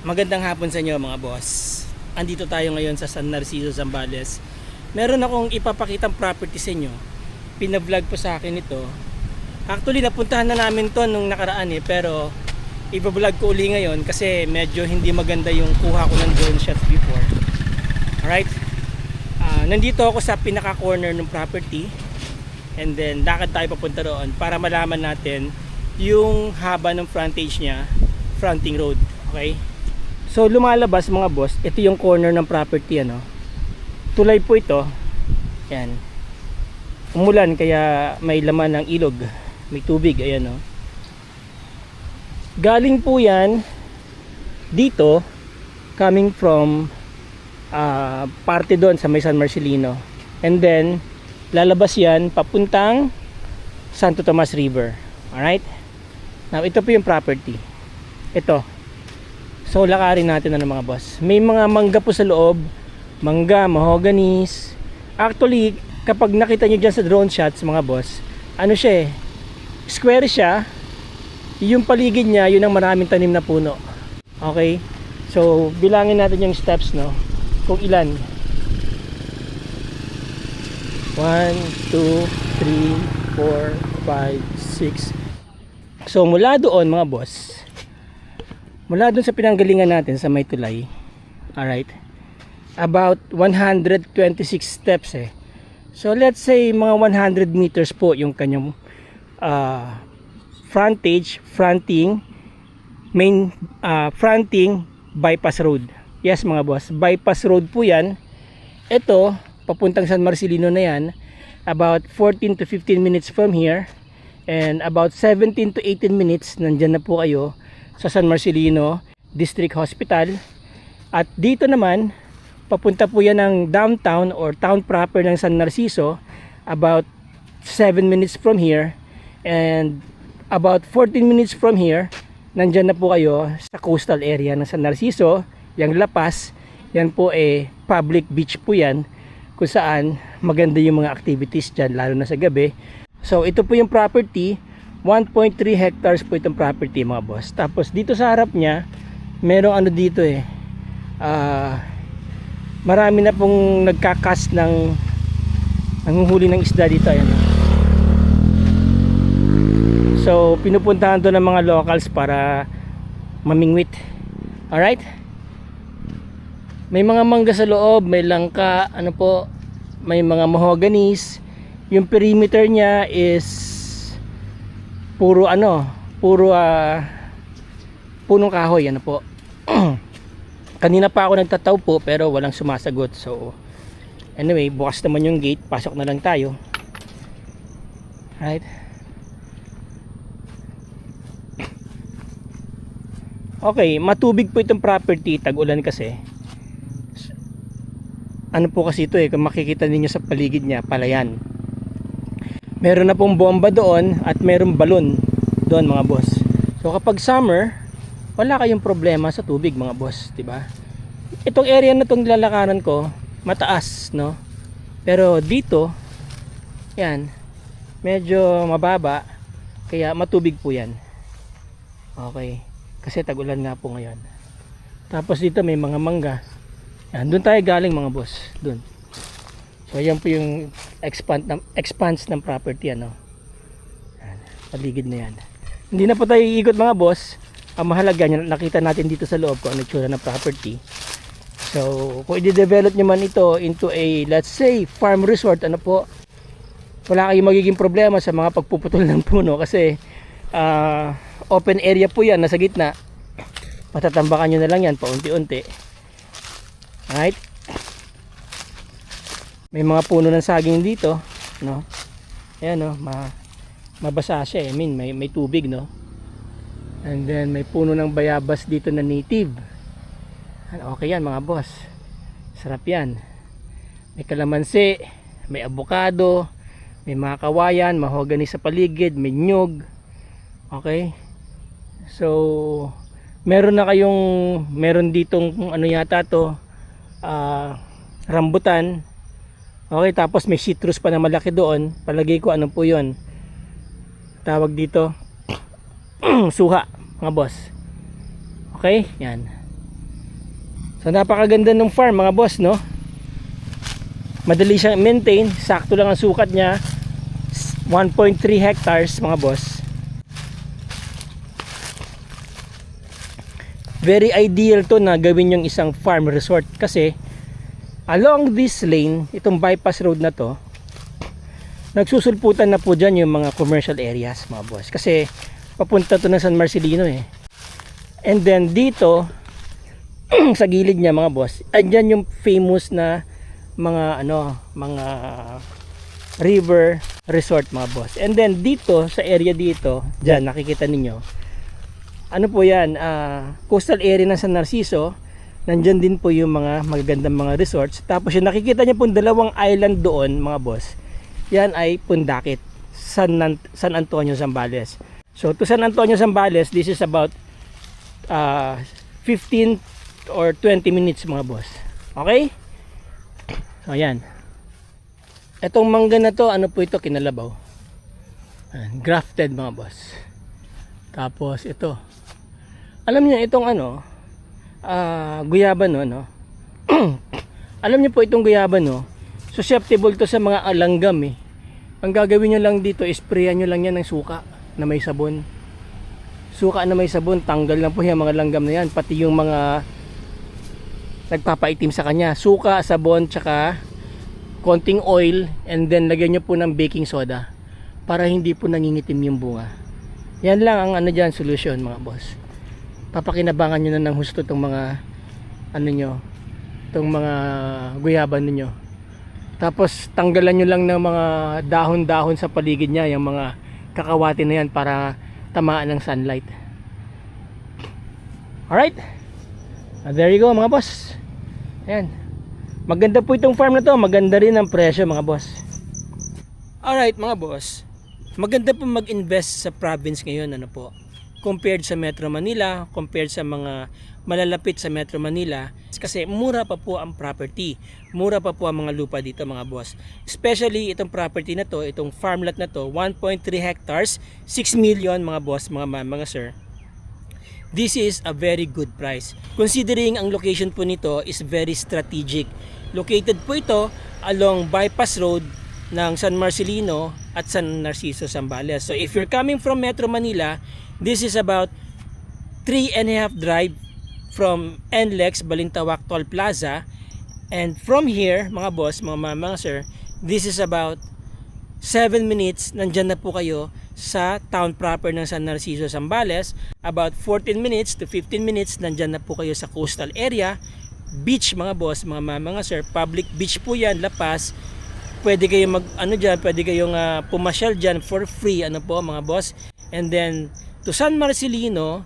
Magandang hapon sa inyo mga boss. Andito tayo ngayon sa San Narciso, Zambales. Meron akong ipapakitang property sa inyo. Pina-vlog po sa akin ito. Actually napuntahan na namin to nung nakaraan pero iba-vlog ko uli ngayon kasi medyo hindi maganda yung kuha ko ng drone shots before. Alright? Nandito ako sa pinaka-corner ng property. And then lakad tayo papunta roon para malaman natin yung haba ng frontage niya, fronting road. Okay? So lumalabas mga boss, ito yung corner ng property Tulay po ito. Yan. Umulan kaya may laman ng ilog, may tubig, ayan Galing po yan dito coming from parte doon sa may San Marcelino. And then lalabas yan papuntang Santo Tomas River. Alright? Now ito po yung property. Ito. So lakarin natin mga boss. May mga mangga po sa loob. Mangga, mahoganis. Actually, kapag nakita nyo dyan sa drone shots mga boss, siya square siya. Yung paligid niya, yun ang maraming tanim na puno. Okay? So bilangin natin yung steps kung ilan. 1, 2, 3, 4, 5, 6. So mula doon mga boss, mula doon sa pinanggalingan natin sa may tulay, alright, about 126 steps So let's say mga 100 meters po yung kanyang fronting bypass road. Yes mga boss, bypass road po yan. Ito papuntang San Marcelino na yan, about 14 to 15 minutes from here, and about 17 to 18 minutes nandyan na po kayo sa San Marcelino District Hospital. At dito naman papunta po yan ng downtown or town proper ng San Narciso, about 7 minutes from here, and about 14 minutes from here nandyan na po kayo sa coastal area ng San Narciso. Yung La Paz, yan po public beach po yan, kung saan maganda yung mga activities dyan lalo na sa gabi. So ito po yung property, 1.3 hectares po itong property mga boss. Tapos dito sa harap niya merong dito marami na pong nagkakas ng nanguhuli ng isda dito So pinupuntahan to ng mga locals para mamingwit. Alright? May mga mangga sa loob, may langka, may mga mahoganis. Yung perimeter niya is puro punong kahoy po. Kanina pa ako nagtataw po pero walang sumasagot. So anyway, bukas naman yung gate, pasok na lang tayo. Right? Okay, matubig po itong property, tag-ulan kasi. Po kasi ito kung makikita niyo sa paligid niya, palayan. Meron na pong bomba doon at meron balon doon mga boss. So kapag summer, wala kayong problema sa tubig mga boss, di ba? Itong area na itong lalakaran ko, mataas, Pero dito, yan, medyo mababa, kaya matubig po yan. Okay, kasi tag-ulan nga po ngayon. Tapos dito may mga mangga. Yan, doon tayo galing mga boss, doon. So yan po yung expanse ng property Yan, paligid na yan. Hindi na po tayo iikot mga boss. Ang mahalaga nakita natin dito sa loob kung ano itsura ng property. So kung i-develop nyo man ito into a, let's say, farm resort, wala kayong magiging problema sa mga pagpuputol ng puno kasi open area po yan, nasa gitna. Patatambakan nyo na lang yan paunti-unti. Alright? May mga puno ng saging dito, Ayan, mabasa siya may tubig, And then may puno ng bayabas dito na native. Okay yan mga boss. Sarap yan. May kalamansi, may avocado, may mga kawayan, mahogani sa paligid, may nyug. Okay? So meron ditong yata to, rambutan. Okay, tapos may citrus pa na malaki doon. Palagay ko po yun, tawag dito suha mga boss. Okay, yan. So napakaganda ng farm mga boss, no? Madali siyang maintain, sakto lang ang sukat niya, 1.3 hectares mga boss. Very ideal to na gawin yung isang farm resort kasi along this lane, itong bypass road na to, nagsusulputan na po dyan yung mga commercial areas mga boss kasi papunta to ng San Marcelino eh. And then dito sa gilid niya mga boss, andyan yung famous na mga mga river resort mga boss. And then dito sa area dito, dyan nakikita ninyo, ano po yan, coastal area ng San Narciso. Nandyan din po yung mga magagandang mga resorts. Tapos yung nakikita niyo po dalawang island doon mga boss, yan ay Pundakit, San Antonio, Zambales. So to San Antonio, Zambales, this is about 15 or 20 minutes mga boss. Okay? So ayan. Etong mangga na to, ano po ito, kinalabaw. Ayan, grafted mga boss. Tapos ito. Alam niyo itong guyaba no. Alam niyo po itong guyaba no, susceptible to sa mga langgam eh. Ang gagawin niyo lang dito, sprayan niyo lang yan ng suka na may sabon. Suka na may sabon, tanggal lang po yung mga langgam na yan, pati yung mga nagpapaitim sa kanya. Suka, sabon, tsaka konting oil, and then lagyan nyo po ng baking soda para hindi po nangingitim yung bunga. Yan lang ang dyan, solution mga boss. Papakinabangan nyo na ng husto itong mga itong mga guyaban ninyo. Tapos tanggalan nyo lang ng mga dahon-dahon sa paligid nya, yung mga kakawati na yan para tamaan ng sunlight. Alright, there you go mga boss. Ayan, maganda po itong farm na to, maganda rin ang presyo mga boss. Alright mga boss, maganda po mag-invest sa province ngayon compared sa Metro Manila, compared sa mga malalapit sa Metro Manila, kasi mura pa po ang property, mura pa po ang mga lupa dito mga boss. Especially itong property na to, itong farm lot na to, 1.3 hectares, 6 million mga boss, mga sir. This is a very good price considering ang location po nito is very strategic. Located po ito along bypass road ng San Marcelino at San Narciso, Zambales. So if you're coming from Metro Manila, this is about 3.5 drive from NLEX Balintawak Toll Plaza, and from here mga boss, mga sir, this is about 7 minutes, nandyan na po kayo sa town proper ng San Narciso, Zambales. About 14 minutes to 15 minutes, nandyan na po kayo sa coastal area. Beach mga boss, mga sir, public beach po yan, La Paz. Pwede kayong pwede kayong pumasyal dyan for free mga boss. And then to San Marcelino,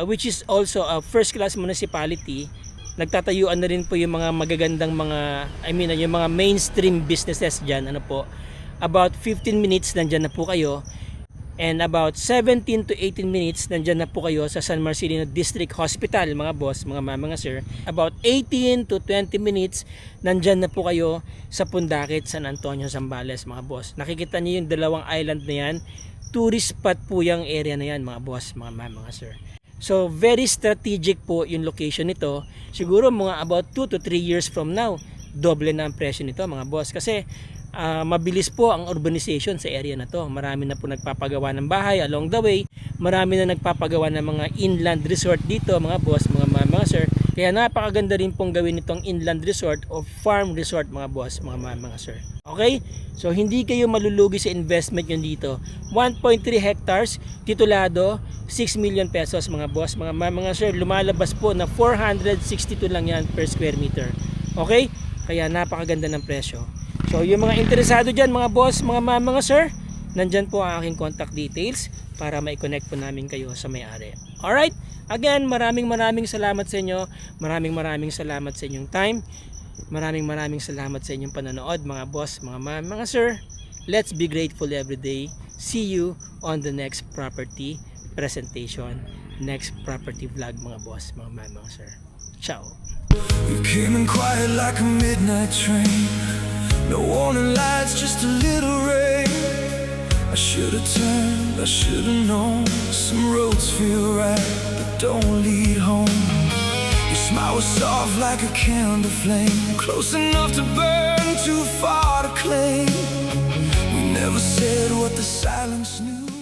which is also a first class municipality, nagtatayuan na rin po yung mga magagandang yung mga mainstream businesses dyan, about 15 minutes nandyan na po kayo, and about 17 to 18 minutes nandyan na po kayo sa San Marcelino District Hospital mga boss, mga sir. About 18 to 20 minutes nandyan na po kayo sa Pundakit, San Antonio, Zambales mga boss. Nakikita niyo yung dalawang island na yan, tourist spot po yung area na yan mga boss, mga sir. So very strategic po yung location nito. Siguro mga about 2 to 3 years from now, doble na ang presyo nito mga boss, kasi mabilis po ang urbanization sa area na to. Marami na po nagpapagawa ng bahay along the way. Marami na nagpapagawa ng mga inland resort dito mga boss, mga sir. Kaya napakaganda rin pong gawin itong inland resort o farm resort mga boss, mga sir. Okay? So hindi kayo malulugi sa investment nyo dito. 1.3 hectares, titulado, 6 million pesos mga boss, mga sir. Lumalabas po na 462 lang yan per square meter. Okay? Kaya napakaganda ng presyo. So yung mga interesado dyan mga boss, mga sir, nandyan po ang aking contact details para ma-connect po namin kayo sa may-ari. Alright? Again, maraming salamat sa inyo. Maraming salamat sa inyong time. Maraming salamat sa inyong panonood mga boss, mga sir. Let's be grateful every day. See you on the next property presentation, next property vlog mga boss, mga sir. Ciao. You came in quiet like a midnight train. No warning lights, just a little rain. I should've turned, I should've known. Some roads feel right, but don't lead home. Your smile was soft like a candle flame, close enough to burn, too far to claim. We never said what the silence knew.